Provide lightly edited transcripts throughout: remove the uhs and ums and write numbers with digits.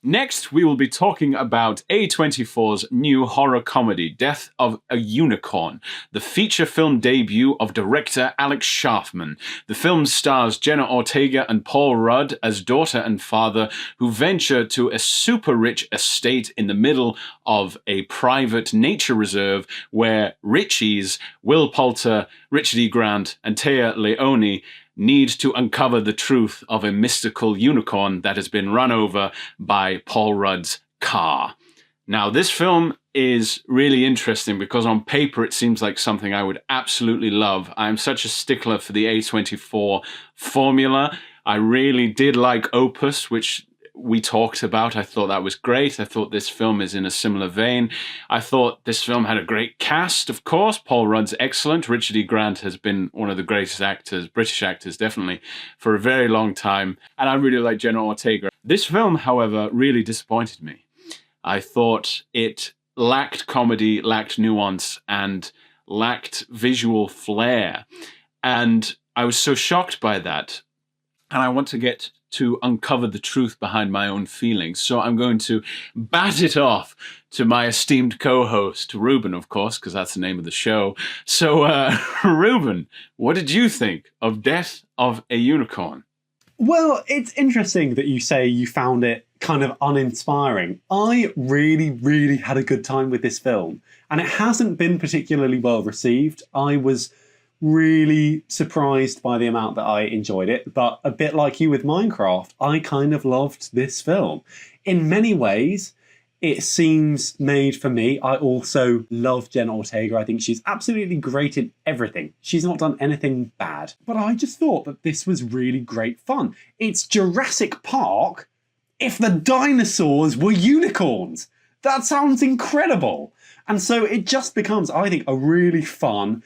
Next, we will be talking about A24's new horror comedy, Death of a Unicorn, the feature film debut of director Alex Schaffman. The film stars Jenna Ortega and Paul Rudd as daughter and father who venture to a super-rich estate in the middle of a private nature reserve where Richies, Will Poulter, Richard E. Grant, and Téa Leoni need to uncover the truth of a mystical unicorn that has been run over by Paul Rudd's car. Now, this film is really interesting because on paper it seems like something I would absolutely love. I'm such a stickler for the A24 formula. I really did like Opus, which we talked about. I thought that was great. I thought this film is in a similar vein. I thought this film had a great cast, of course. Paul Rudd's excellent. Richard E. Grant has been one of the greatest actors, British actors definitely, for a very long time. And I really like Jenna Ortega. This film, however, really disappointed me. I thought it lacked comedy, lacked nuance, and lacked visual flair. And I was so shocked by that. And I want to get to uncover the truth behind my own feelings. So I'm going to bat it off to my esteemed co-host, Reuben, of course, because that's the name of the show. So, Reuben, what did you think of Death of a Unicorn? Well, it's interesting that you say you found it kind of uninspiring. I really, really had a good time with this film, and it hasn't been particularly well received. I was really surprised by the amount that I enjoyed it, but a bit like you with Minecraft, I kind of loved this film. In many ways, it seems made for me. I also love Jenna Ortega. I think she's absolutely great in everything. She's not done anything bad. But I just thought that this was really great fun. It's Jurassic Park if the dinosaurs were unicorns. That sounds incredible. And so it just becomes, I think, a really fun,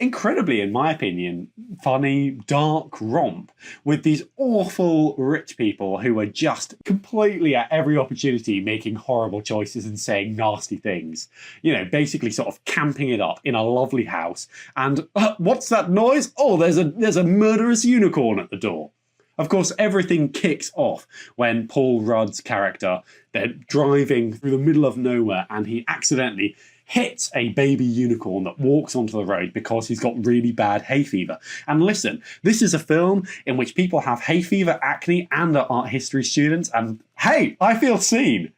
incredibly, in my opinion, funny, dark romp with these awful rich people who are just completely at every opportunity making horrible choices and saying nasty things. You know, basically sort of camping it up in a lovely house. And what's that noise? Oh, there's a murderous unicorn at the door. Of course, everything kicks off when Paul Rudd's character, they're driving through the middle of nowhere and he accidentally hits a baby unicorn that walks onto the road because he's got really bad hay fever. And listen, this is a film in which people have hay fever, acne, and are art history students, and hey, I feel seen.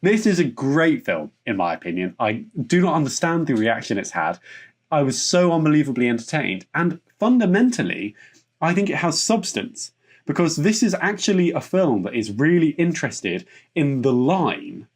This is a great film, in my opinion. I do not understand the reaction it's had. I was so unbelievably entertained, and fundamentally, I think it has substance, because this is actually a film that is really interested in the line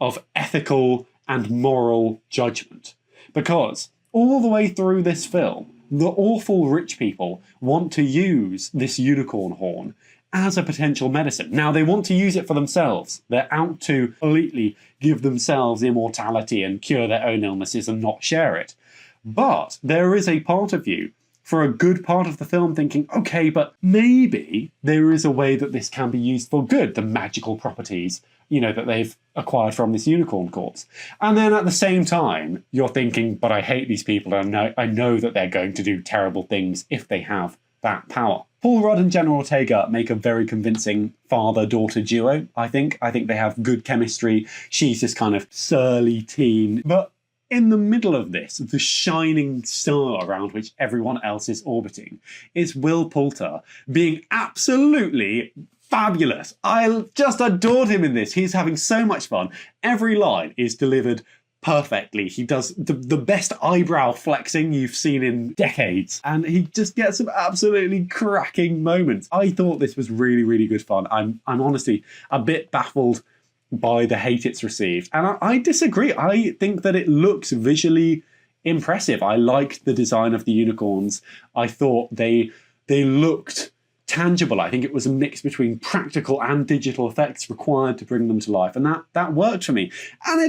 of ethical and moral judgment. Because all the way through this film, the awful rich people want to use this unicorn horn as a potential medicine. Now, they want to use it for themselves. They're out to completely give themselves immortality and cure their own illnesses and not share it. But there is a part of you, for a good part of the film, thinking, okay, but maybe there is a way that this can be used for good, the magical properties, you know, that they've acquired from this unicorn corpse. And then at the same time, you're thinking, but I hate these people and I know that they're going to do terrible things if they have that power. Paul Rudd and Jenna Ortega make a very convincing father-daughter duo, I think. I think they have good chemistry. She's this kind of surly teen. But in the middle of this, the shining star around which everyone else is orbiting, is Will Poulter being absolutely fabulous. I just adored him in this. He's having so much fun. Every line is delivered perfectly. He does the best eyebrow flexing you've seen in decades. And he just gets some absolutely cracking moments. I thought this was really, really good fun. I'm honestly a bit baffled by the hate it's received. And I disagree. I think that it looks visually impressive. I liked the design of the unicorns. I thought they looked tangible. I think it was a mix between practical and digital effects required to bring them to life, and that worked for me. And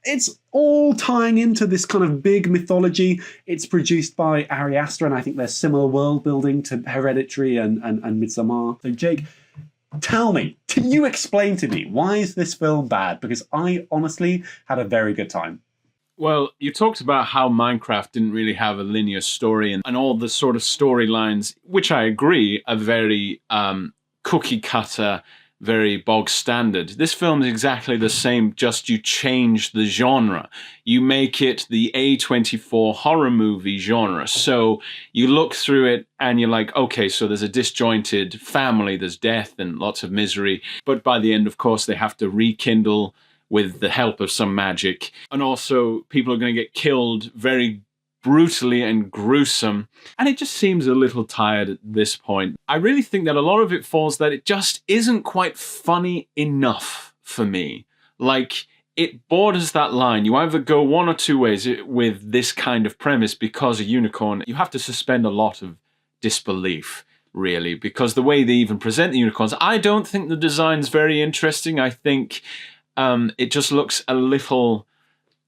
it's all tying into this kind of big mythology. It's produced by Ari Aster, and I think there's similar world building to Hereditary and Midsommar. So Jake, tell me, can you explain to me, why is this film bad? Because I honestly had a very good time. Well, you talked about how Minecraft didn't really have a linear story and all the sort of storylines, which I agree are very cookie cutter very bog standard. This film is exactly the same, just you change the genre. You make it the A24 horror movie genre. So you look through it and you're like, okay, so there's a disjointed family, there's death and lots of misery. But by the end, of course, they have to rekindle with the help of some magic. And also people are going to get killed very brutally and gruesome. And it just seems a little tired at this point. I really think that a lot of it falls that it just isn't quite funny enough for me. Like, it borders that line. You either go one or two ways with this kind of premise because a unicorn, you have to suspend a lot of disbelief, really, because the way they even present the unicorns, I don't think the design's very interesting. I think it just looks a little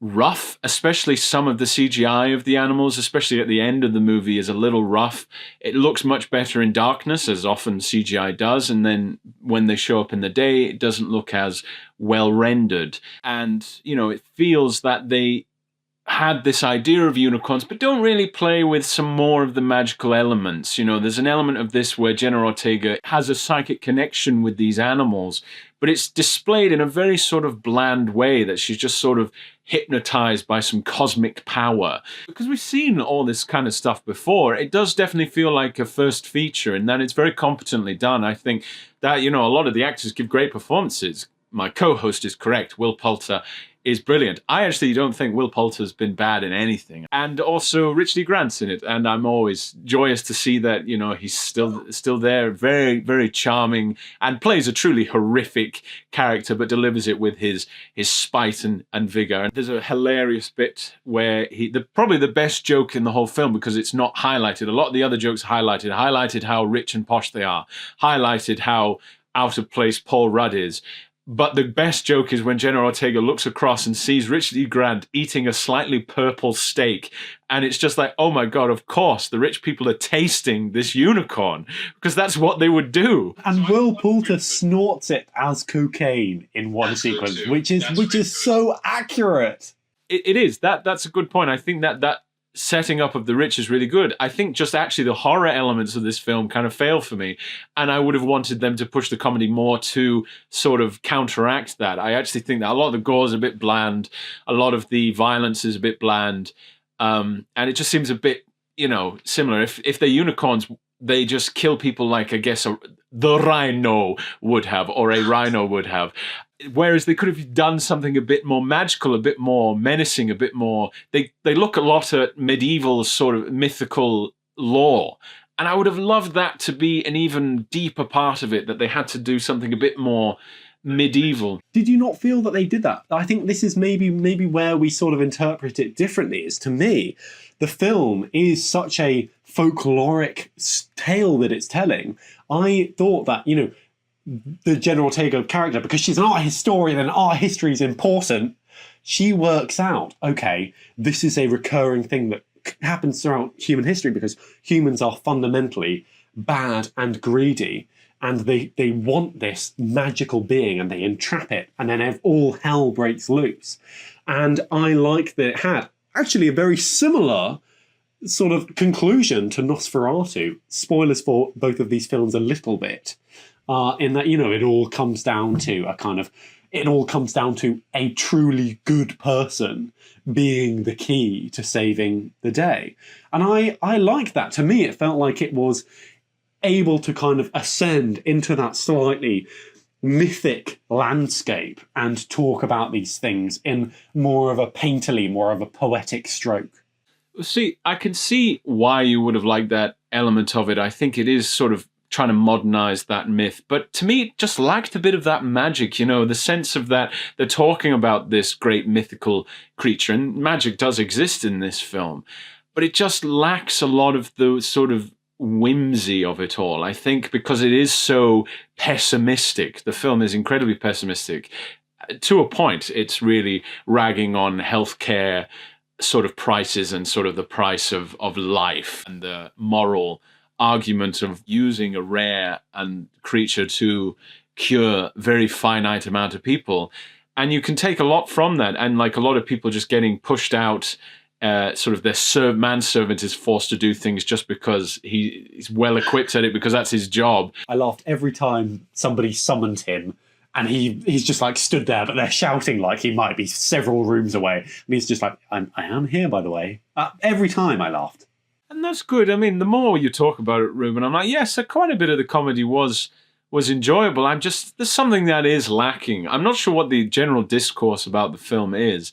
rough, especially some of the CGI of the animals, especially at the end of the movie, is a little rough. It looks much better in darkness, as often CGI does, and then when they show up in the day, it doesn't look as well rendered. And, you know, it feels that they had this idea of unicorns, but don't really play with some more of the magical elements. You know, there's an element of this where Jenna Ortega has a psychic connection with these animals, but it's displayed in a very sort of bland way, that she's just sort of hypnotized by some cosmic power. Because we've seen all this kind of stuff before, it does definitely feel like a first feature, and that it's very competently done. I think that, you know, a lot of the actors give great performances. My co-host is correct. Will Poulter is brilliant. I actually don't think Will Poulter's been bad in anything. And also Richard E. Grant's in it, and I'm always joyous to see that, you know, he's still there, very, very charming, and plays a truly horrific character, but delivers it with his spite and vigor. And there's a hilarious bit where probably the best joke in the whole film, because it's not highlighted. A lot of the other jokes highlighted how rich and posh they are, highlighted how out of place Paul Rudd is. But the best joke is when Jenna Ortega looks across and sees Richard E. Grant eating a slightly purple steak. And it's just like, oh my God, of course, the rich people are tasting this unicorn, because that's what they would do. And Will Poulter snorts it as cocaine in one sequence, which is so accurate. It is. That's a good point. I think that setting up of the rich is really good. I think just actually the horror elements of this film kind of fail for me, and I would have wanted them to push the comedy more to sort of counteract that. I actually think that a lot of the gore is a bit bland, a lot of the violence is a bit bland, and it just seems a bit, you know, similar. If they're unicorns, they just kill people like, I guess, the rhino would have, or a rhino would have. Whereas they could have done something a bit more magical, a bit more menacing, a bit more... They look a lot at medieval sort of mythical lore. And I would have loved that to be an even deeper part of it, that they had to do something a bit more medieval. Did you not feel that they did that? I think this is maybe where we sort of interpret it differently. Is, to me, the film is such a folkloric tale that it's telling. I thought that, you know, the Jenna Ortega character, because she's an art historian and art history is important, she works out, okay, this is a recurring thing that happens throughout human history, because humans are fundamentally bad and greedy, and they want this magical being and they entrap it, and then all hell breaks loose. And I like that it had actually a very similar sort of conclusion to Nosferatu. Spoilers for both of these films a little bit. In that, you know, it all comes down to a truly good person being the key to saving the day. And I like that. To me, it felt like it was able to kind of ascend into that slightly mythic landscape and talk about these things in more of a painterly, more of a poetic stroke. See, I can see why you would have liked that element of it. I think it is sort of trying to modernize that myth, but to me it just lacked a bit of that magic, you know, the sense of that they're talking about this great mythical creature, and magic does exist in this film, but it just lacks a lot of the sort of whimsy of it all. I think because it is so pessimistic, the film is incredibly pessimistic to a point. It's really ragging on healthcare sort of prices and sort of the price of life and the moral argument of using a rare and creature to cure very finite amount of people. And you can take a lot from that, and like a lot of people just getting pushed out sort of their manservant is forced to do things just because he's well equipped at it because that's his job. I laughed every time somebody summoned him and he's just like stood there, but they're shouting like he might be several rooms away. And he's just like, I am here, by the way. Every time I laughed. And that's good. I mean, the more you talk about it, Reuben, I'm like, yes, quite a bit of the comedy was enjoyable. There's something that is lacking. I'm not sure what the general discourse about the film is.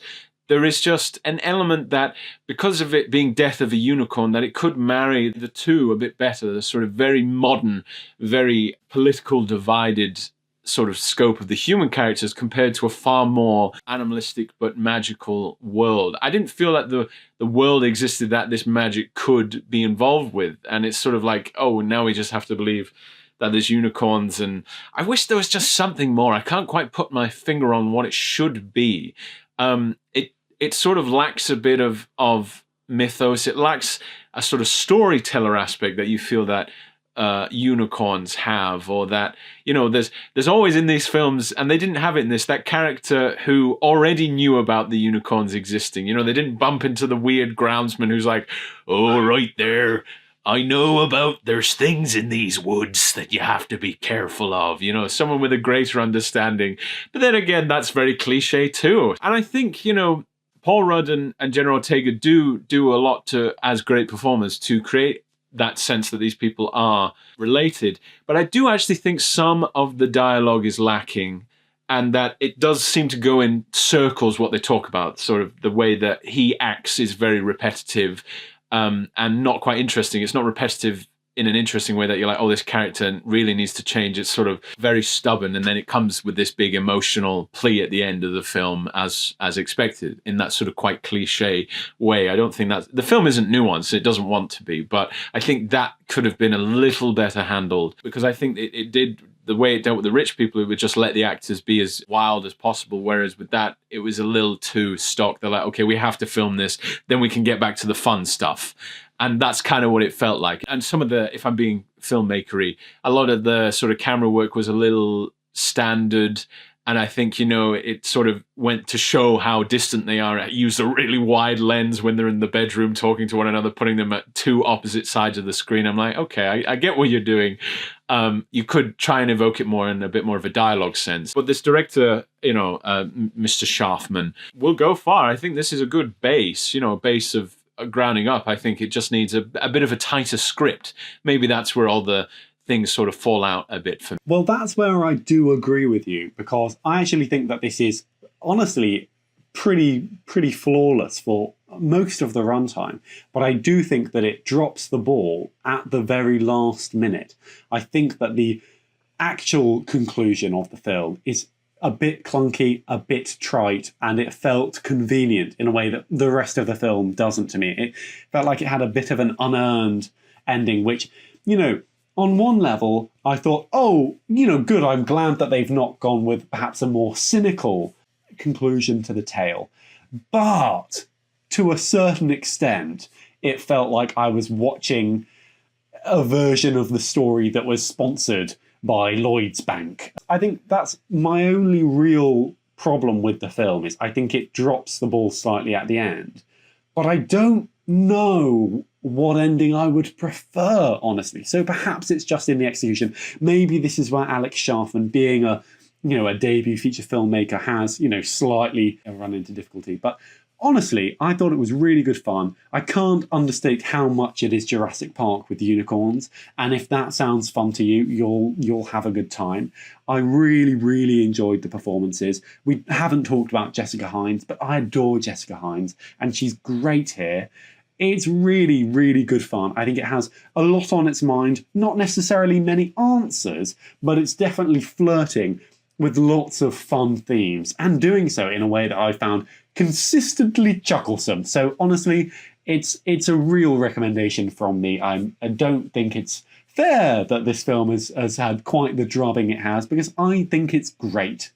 There is just an element that, because of it being Death of a Unicorn, that it could marry the two a bit better, the sort of very modern, very political divided sort of scope of the human characters compared to a far more animalistic but magical world. I didn't feel that the world existed that this magic could be involved with. And it's sort of like, oh, now we just have to believe that there's unicorns. And I wish there was just something more. I can't quite put my finger on what it should be. It sort of lacks a bit of mythos. It lacks a sort of storyteller aspect that you feel that unicorns have, or that, you know, there's always in these films, and they didn't have it in this, that character who already knew about the unicorns existing. You know, they didn't bump into the weird groundsman who's like, oh, right there, I know about there's things in these woods that you have to be careful of. You know, someone with a greater understanding. But then again, that's very cliche too. And I think, you know, Paul Rudd and Jenna Ortega do a lot to, as great performers, to create that sense that these people are related. But I do actually think some of the dialogue is lacking, and that it does seem to go in circles what they talk about. Sort of the way that he acts is very repetitive and not quite interesting. It's not repetitive in an interesting way that you're like, oh, this character really needs to change. It's sort of very stubborn, and then it comes with this big emotional plea at the end of the film, as expected, in that sort of quite cliche way. I don't think that the film isn't nuanced; it doesn't want to be, but I think that could have been a little better handled, because I think it did. The way it dealt with the rich people, it would just let the actors be as wild as possible. Whereas with that, it was a little too stock. They're like, okay, we have to film this, then we can get back to the fun stuff. And that's kind of what it felt like. And some of the, if I'm being filmmakery, a lot of the sort of camera work was a little standard. And I think, you know, it sort of went to show how distant they are. It used a really wide lens when they're in the bedroom talking to one another, putting them at two opposite sides of the screen. I'm like, okay, I get what you're doing. You could try and evoke it more in a bit more of a dialogue sense. But this director, you know, Mr. Schaffman, will go far. I think this is a good base, you know, a base of grounding up. I think it just needs a bit of a tighter script. Maybe that's where all the things sort of fall out a bit for me. Well, that's where I do agree with you, because I actually think that this is honestly pretty flawless for most of the runtime. But I do think that it drops the ball at the very last minute. I think that the actual conclusion of the film is a bit clunky, a bit trite, and it felt convenient in a way that the rest of the film doesn't to me. It felt like it had a bit of an unearned ending, which, you know, on one level, I thought, oh, you know, good, I'm glad that they've not gone with perhaps a more cynical conclusion to the tale. But to a certain extent, it felt like I was watching a version of the story that was sponsored by Lloyd's Bank. I think that's my only real problem with the film, is I think it drops the ball slightly at the end. But I don't know what ending I would prefer, honestly. So perhaps it's just in the execution. Maybe this is where Alex Schaffman, being a debut feature filmmaker, has, slightly run into difficulty. But honestly, I thought it was really good fun. I can't understate how much it is Jurassic Park with the unicorns. And if that sounds fun to you, you'll have a good time. I really, really enjoyed the performances. We haven't talked about Jessica Hines, but I adore Jessica Hines, and she's great here. It's really, really good fun. I think it has a lot on its mind, not necessarily many answers, but it's definitely flirting with lots of fun themes, and doing so in a way that I found consistently chucklesome. So honestly, it's a real recommendation from me. I don't think it's fair that this film has had quite the drubbing it has, because I think it's great.